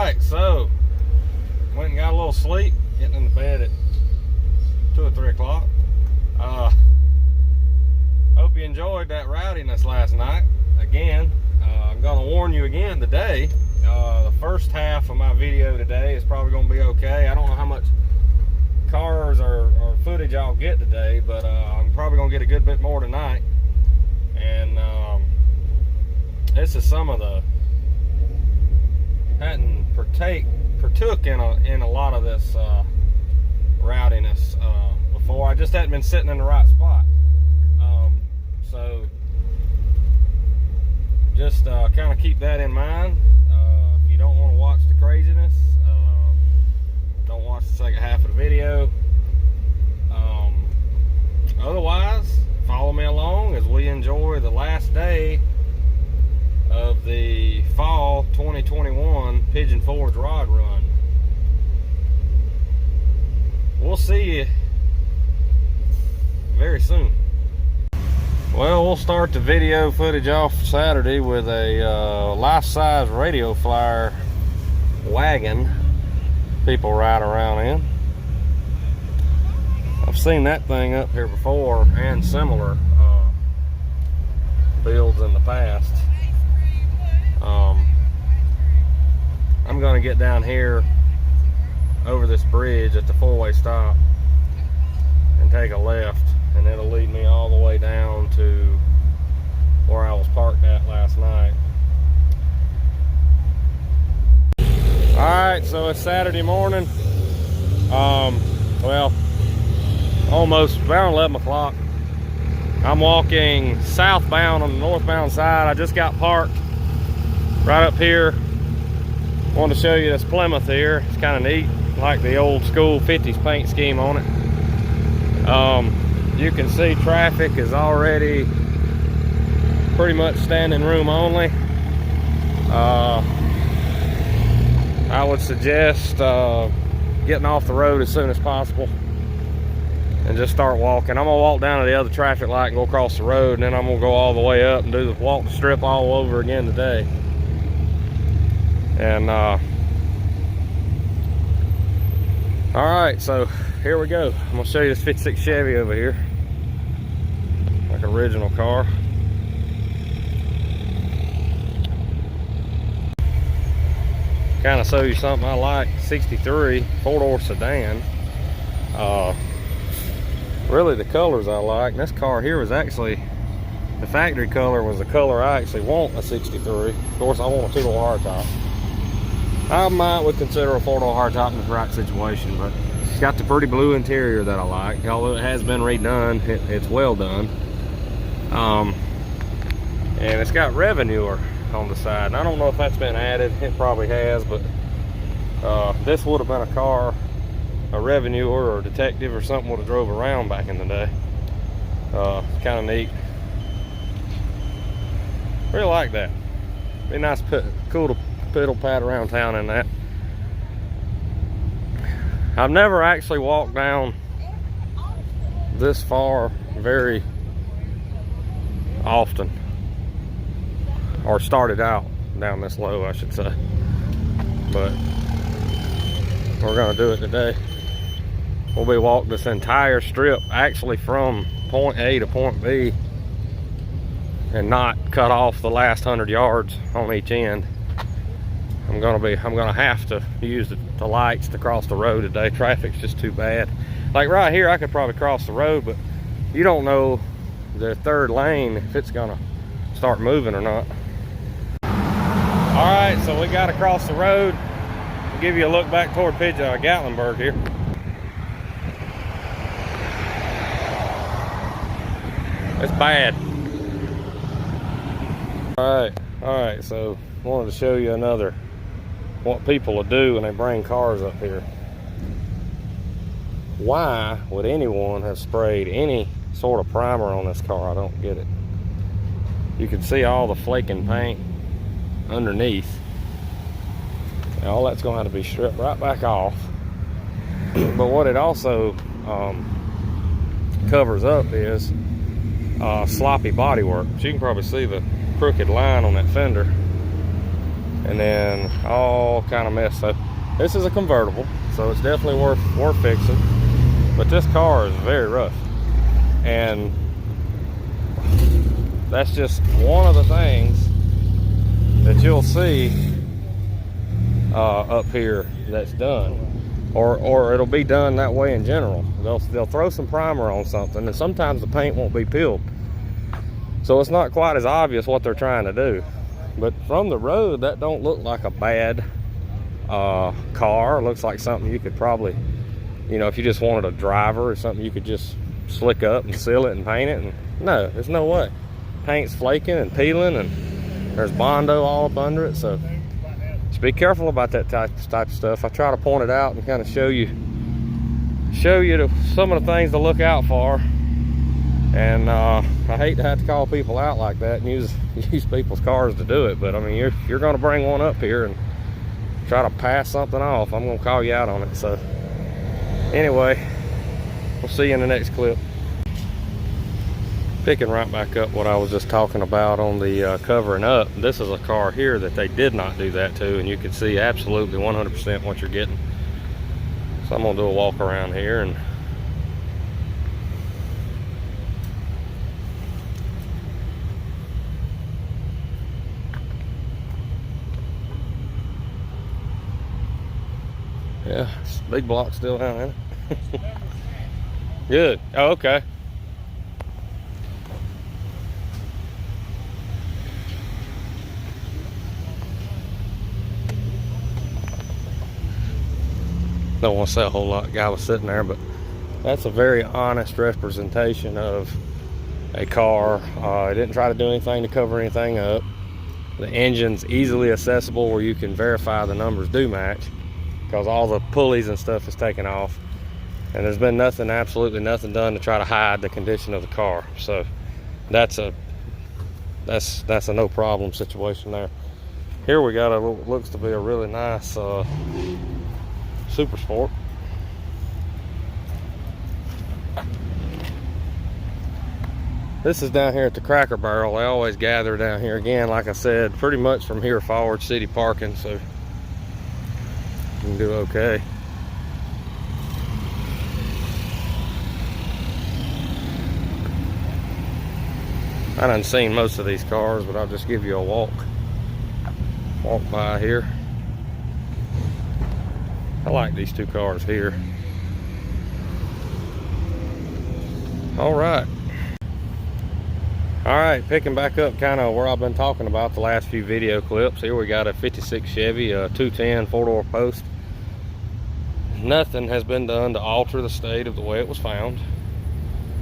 Alright, so went and got a little sleep, getting into bed at 2 or 3 o'clock. Hope you enjoyed that rowdiness last night. Again, I'm going to warn you again today. The first half of my video today is probably going to be okay. I don't know how much cars or footage I'll get today, but I'm probably going to get a good bit more tonight. And this is some of the hadn't partook in a lot of this rowdiness before. I just hadn't been sitting in the right spot. So just kind of keep that in mind. If you don't want to watch the craziness, don't watch the second half of the video. Otherwise, follow me along as we enjoy the last day of the fall 2021 Pigeon Forge rod run. We'll see you very soon. Well, we'll start the video footage off Saturday with a life-size radio flyer wagon people ride around in. I've seen that thing up here before and similar builds in the past. I'm going to get down here over this bridge at the four-way stop and take a left, and it'll lead me all the way down to where I was parked at last night. Alright, so it's Saturday morning. Well, almost around 11 o'clock. I'm walking southbound on the northbound side. I just got parked right up here. Wanted to show you this Plymouth here. It's kind of neat, like the old school 50s paint scheme on it. You can see traffic is already pretty much standing room only. I would suggest getting off the road as soon as possible and just start walking. I'm gonna walk down to the other traffic light and go across the road, and then I'm gonna go all the way up and do the walk strip all over again today. And all right, so here we go. I'm gonna show you this 56 Chevy over here, like original car. Kind of show you something I like. 63 4-door sedan. Really the colors I like. And this car here was actually, the factory color was the color I actually want a 63. Of course I want a 2-door hardtop. I would consider a 4-door hardtop in the right situation, but it's got the pretty blue interior that I like. Although it has been redone, it's well done. And it's got Revenuer on the side. And I don't know if that's been added. It probably has, but this would have been a car, a Revenuer or a Detective or something would have drove around back in the day. Kind of neat. Really like that. Be nice, cool to piddle pat around town in that. I've never actually walked down this far very often, or started out down this low, I should say, but we're gonna do it today. We'll be walking this entire strip actually from point A to point B and not cut off the last 100 yards on each end. I'm gonna have to use the lights to cross the road today. Traffic's just too bad. Like right here, I could probably cross the road, but you don't know the third lane if it's gonna start moving or not. All right, so we got to cross the road. I'll give you a look back toward Gatlinburg here. It's bad. All right, so I wanted to show you another, what people will do when they bring cars up here. Why would anyone have sprayed any sort of primer on this car? I don't get it. You can see all the flaking paint underneath. And all that's going to have to be stripped right back off. But what it also covers up is sloppy bodywork. So you can probably see the crooked line on that fender. and then all kind of mess. So this is a convertible, so it's definitely worth fixing. But this car is very rough, and that's just one of the things that you'll see up here that's done, or it'll be done that way in general. They'll throw some primer on something, and sometimes the paint won't be peeled, so it's not quite as obvious what they're trying to do. But from the road, that don't look like a bad car. It looks like something you could probably, you know, if you just wanted a driver or something, you could just slick up and seal it and paint it. And no, there's no way. Paint's flaking and peeling, and there's Bondo all up under it. So just be careful about that type of stuff. I try to point it out and kind of show you some of the things to look out for. And I hate to have to call people out like that and use people's cars to do it. But I mean, if you're going to bring one up here and try to pass something off, I'm going to call you out on it. So anyway, we'll see you in the next clip. Picking right back up what I was just talking about on the covering up. This is a car here that they did not do that to, and you can see absolutely 100% what you're getting. So I'm going to do a walk around here and yeah, big block still down there. Good. Oh, okay. Don't want to say a whole lot. Guy was sitting there, but that's a very honest representation of a car. I didn't try to do anything to cover anything up. The engine's easily accessible where you can verify the numbers do match, because all the pulleys and stuff is taken off, and there's been nothing, absolutely nothing done to try to hide the condition of the car. So that's a no problem situation there. Here we got looks to be a really nice Super Sport. This is down here at the Cracker Barrel. They always gather down here again, like I said, pretty much from here forward, city parking, so you can do okay. I done seen most of these cars, but I'll just give you a walk by here. I like these two cars here. All right, picking back up kind of where I've been talking about the last few video clips. Here we got a 56 Chevy 210 four-door post. Nothing has been done to alter the state of the way it was found,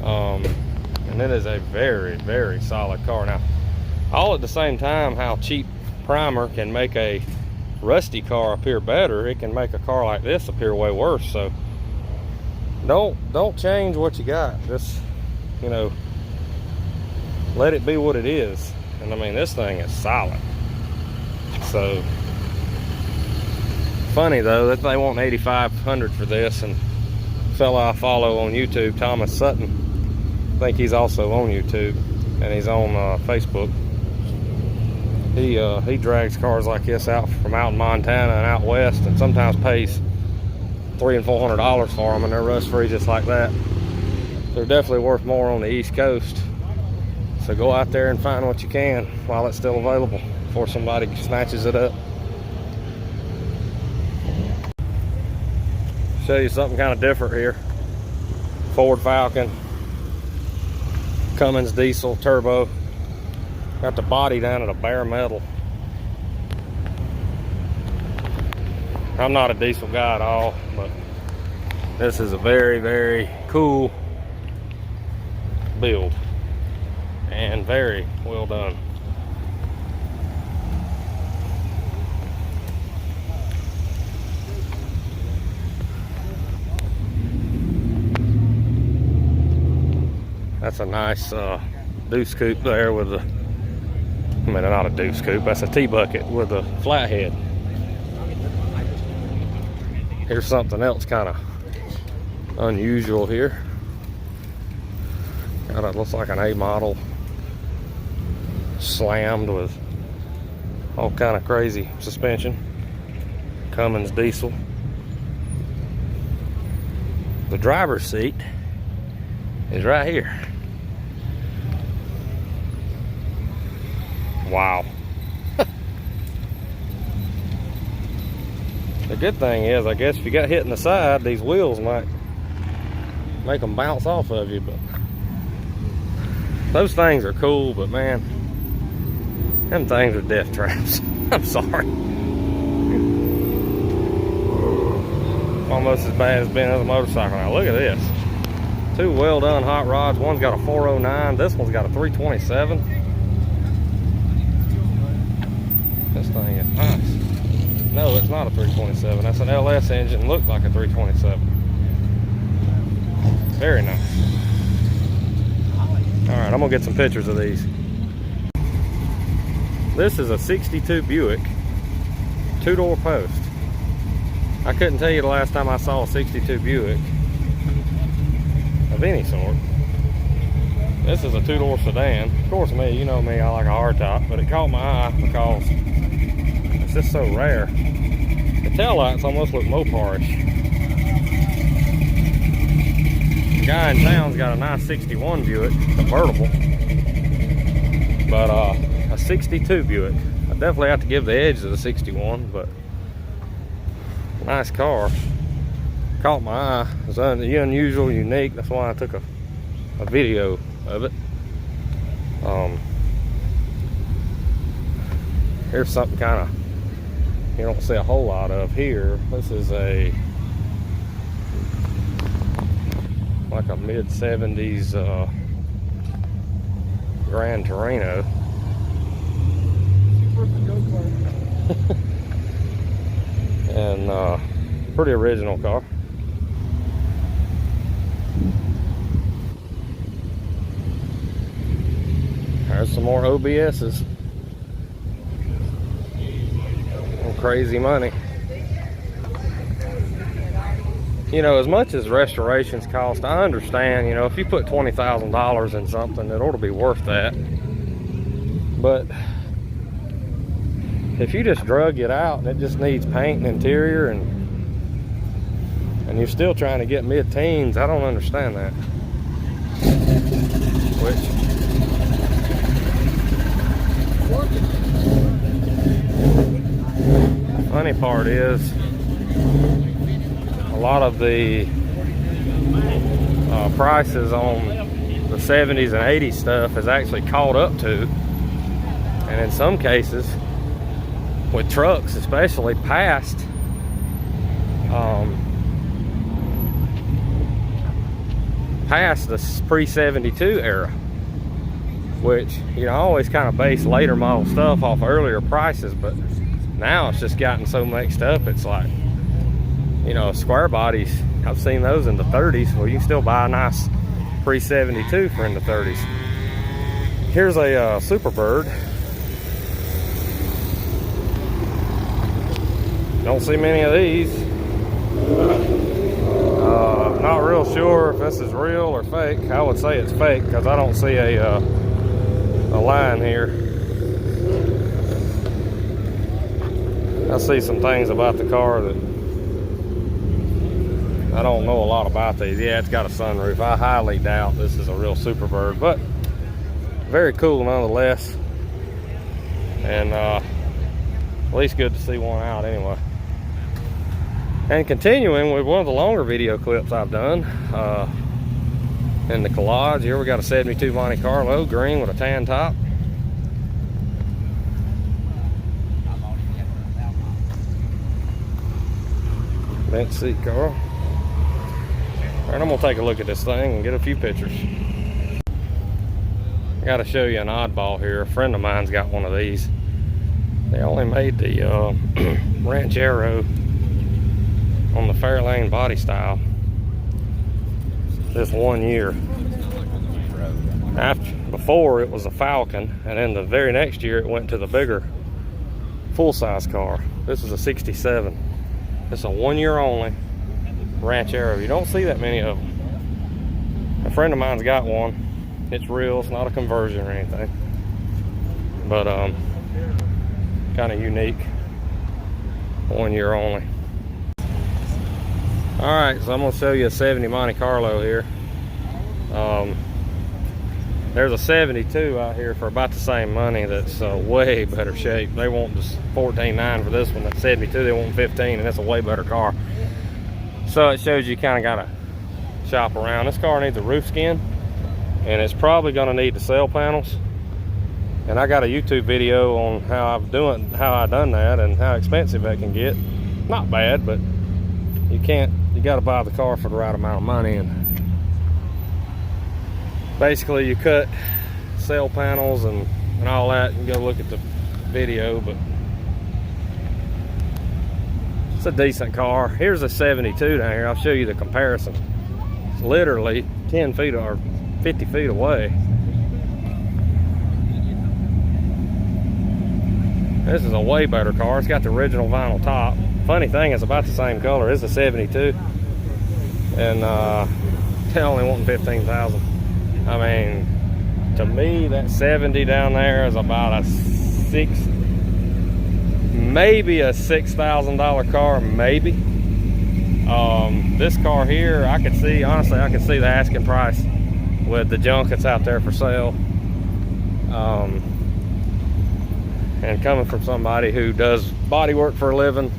and it is a very, very solid car. Now, all at the same time, how cheap primer can make a rusty car appear better, it can make a car like this appear way worse. So don't change what you got. Just, you know, let it be what it is. And I mean, this thing is solid. So funny though that they want $8,500 for this, and fella I follow on YouTube, Thomas Sutton, I think he's also on YouTube, and he's on Facebook. He drags cars like this out from out in Montana and out west, and sometimes pays $300 and $400 for them, and they're rust free just like that. They're definitely worth more on the East Coast. So go out there and find what you can while it's still available before somebody snatches it up. Show you something kind of different here. Ford Falcon, Cummins diesel turbo. Got the body down at a bare metal. I'm not a diesel guy at all, but this is a very, very cool build and very well done. That's a nice deuce coupe there with the, I mean, not a deuce coupe, that's a T-bucket with a flathead. Here's something else kind of unusual here. Got it, looks like an A model slammed with All kind of crazy suspension. Cummins diesel. The driver's seat is right here. Wow. The good thing is, I guess if you got hit in the side, these wheels might make them bounce off of you, but those things are cool, but man, them things are death traps. I'm sorry. Almost as bad as being on a motorcycle. Now look at this. Two well done hot rods. One's got a 409. This one's got a 327. This thing is nice. No, it's not a 327. That's an LS engine. Looked like a 327. Very nice. All right, I'm gonna get some pictures of these. This is a 62 Buick, two-door post. I couldn't tell you the last time I saw a 62 Buick of any sort. This is a two-door sedan. Of course, me, you know me, I like a hardtop, but it caught my eye because it's just so rare. The taillights almost look Moparish. The guy in town's got a nice 61 Buick, convertible, but a 62 Buick. I definitely have to give the edge to the 61, but nice car. Caught my eye. It's unusual, unique. That's why I took a video of it. Here's something kind of you don't see a whole lot of here. This is like a mid-70s Grand Torino. And pretty original car. There's some more OBS's. Crazy money. You know, as much as restorations cost, I understand, you know, if you put $20,000 in something, it ought to be worth that. But if you just drug it out and it just needs paint and interior and you're still trying to get mid-teens, I don't understand that. Funny part is a lot of the prices on the 70s and 80s stuff has actually caught up to, and in some cases with trucks especially, past the pre-72 era, which, you know, I always kind of base later model stuff off earlier prices, but now it's just gotten so mixed up. It's like, you know, square bodies, I've seen those in the 30s. Well, you can still buy a nice pre-72 for in the 30s. Here's a Superbird. Don't see many of these. Not real sure if this is real or fake. I would say it's fake because I don't see a line here. I see some things about the car that I don't know a lot about these. Yeah, it's got a sunroof. I highly doubt this is a real Superbird, but very cool nonetheless. And at least good to see one out anyway. And continuing with one of the longer video clips I've done in the collage, here we got a 72 Monte Carlo, green with a tan top. Bench seat car. Alright, I'm gonna take a look at this thing and get a few pictures. I gotta show you an oddball here. A friend of mine's got one of these. They only made the Ranchero on the Fairlane body style this 1 year. Before it was a Falcon, and then the very next year it went to the bigger full-size car. This is a 67. It's a 1 year only Ranchero. You don't see that many of them. A friend of mine's got one. It's real. It's not a conversion or anything. But kind of unique. 1 year only. All right, so I'm gonna show you a 70 Monte Carlo here. There's a 72 out here for about the same money that's way better shape. They want just $14,900 for this one. That 72, they want $15,000, and it's a way better car. So it shows you kind of gotta shop around. This car needs a roof skin, and it's probably gonna need the sail panels. And I got a YouTube video on how I done that and how expensive that can get. Not bad, but you gotta buy the car for the right amount of money. And basically you cut sail panels and all that. You go look at the video, but it's a decent car. Here's a 72 down here. I'll show you the comparison. It's literally 10 feet or 50 feet away. This is a way better car. It's got the original vinyl top. Funny thing, it's about the same color. It's a 72, and they only want 15,000. I mean, to me, that 70 down there is about maybe a $6,000 car, maybe. This car here, honestly, I could see the asking price with the junk that's out there for sale. And coming from somebody who does body work for a living,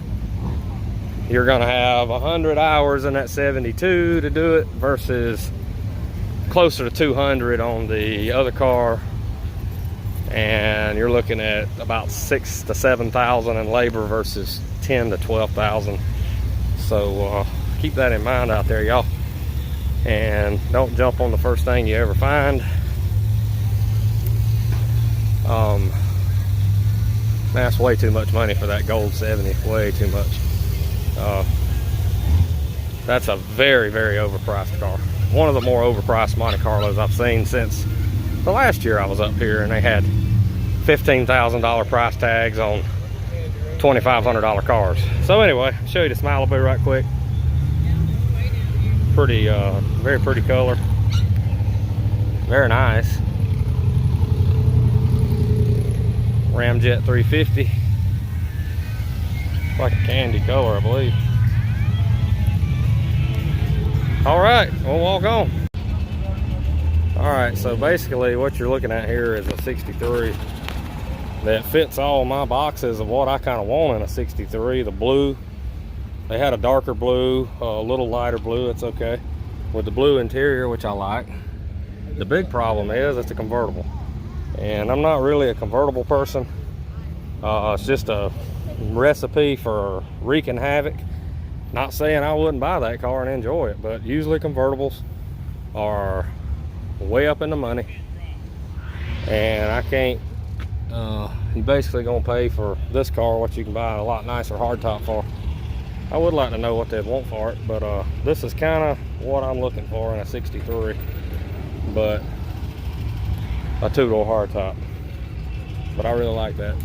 you're gonna have 100 hours in that 72 to do it versus closer to 200 on the other car, and you're looking at about 6,000 to 7,000 in labor versus 10,000 to 12,000. So keep that in mind out there, y'all, and don't jump on the first thing you ever find. That's way too much money for that gold 70, way too much. That's a very, very overpriced car. One of the more overpriced Monte Carlos I've seen since the last year I was up here, and they had $15,000 price tags on $2,500 cars. So anyway, I'll show you this Malibu right quick. Pretty, very pretty color. Very nice. Ramjet 350. Like a candy color, I believe. All right, we'll walk on. All right, so basically what you're looking at here is a 63 that fits all my boxes of what I kind of want in a 63. The blue, they had a darker blue, a little lighter blue, it's okay. With the blue interior, which I like. The big problem is it's a convertible. And I'm not really a convertible person. It's just a recipe for wreaking havoc. Not saying I wouldn't buy that car and enjoy it, but usually convertibles are way up in the money, and I can't, you basically gonna pay for this car what you can buy a lot nicer hardtop for. I would like to know what they'd want for it, but this is kind of what I'm looking for in a 63, but a two-door hardtop. But I really like that.